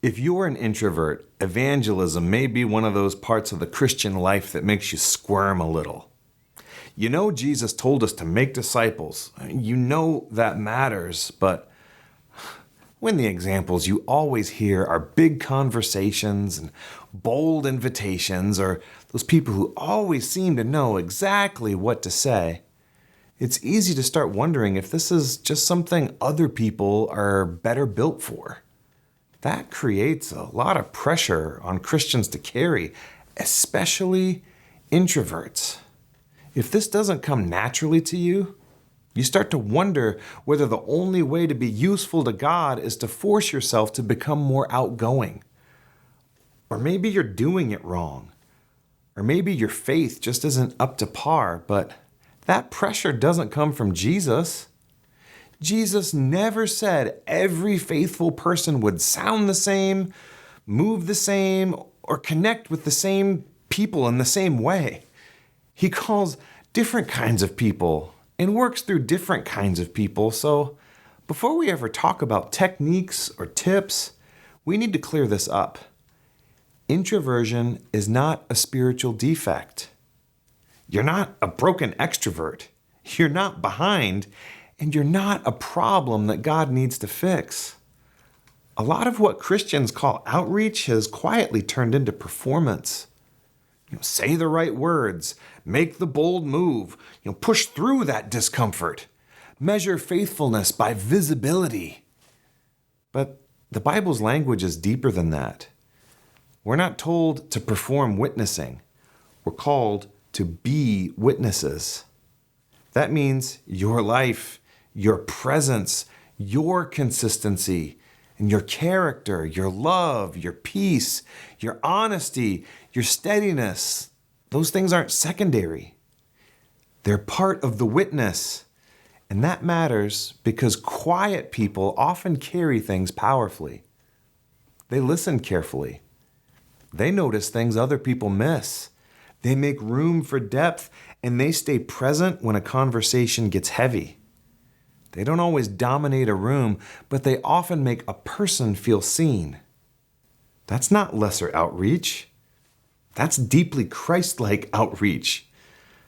If you're an introvert, evangelism may be one of those parts of the Christian life that makes you squirm a little. You know Jesus told us to make disciples. You know that matters, but when the examples you always hear are big conversations and bold invitations, or those people who always seem to know exactly what to say, it's easy to start wondering if this is just something other people are better built for. That creates a lot of pressure on Christians to carry, especially introverts. If this doesn't come naturally to you, you start to wonder whether the only way to be useful to God is to force yourself to become more outgoing. Or maybe you're doing it wrong. Or maybe your faith just isn't up to par, but that pressure doesn't come from Jesus. Jesus never said every faithful person would sound the same, move the same, or connect with the same people in the same way. He calls different kinds of people and works through different kinds of people. So before we ever talk about techniques or tips, we need to clear this up. Introversion is not a spiritual defect. You're not a broken extrovert. You're not behind. And you're not a problem that God needs to fix. A lot of what Christians call outreach has quietly turned into performance. Say the right words, make the bold move, push through that discomfort, measure faithfulness by visibility. But the Bible's language is deeper than that. We're not told to perform witnessing. We're called to be witnesses. That means your life, your presence, your consistency, and your character, your love, your peace, your honesty, your steadiness, those things aren't secondary. They're part of the witness. And that matters because quiet people often carry things powerfully. They listen carefully. They notice things other people miss. They make room for depth, and they stay present when a conversation gets heavy. They don't always dominate a room, but they often make a person feel seen. That's not lesser outreach. That's deeply Christ-like outreach.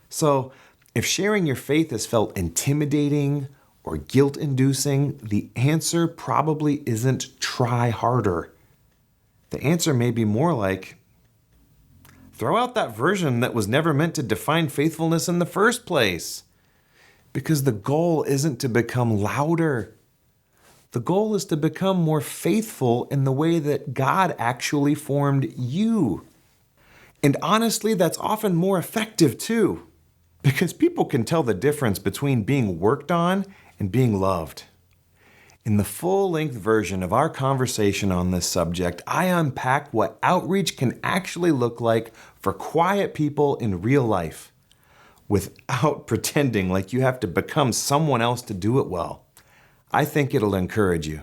So, if sharing your faith has felt intimidating or guilt-inducing, the answer probably isn't try harder. The answer may be more like, throw out that version that was never meant to define faithfulness in the first place. Because the goal isn't to become louder. The goal is to become more faithful in the way that God actually formed you. And honestly, that's often more effective too, because people can tell the difference between being worked on and being loved. In the full-length version of our conversation on this subject, I unpack what outreach can actually look like for quiet people in real life, without pretending like you have to become someone else to do it well. I think it'll encourage you.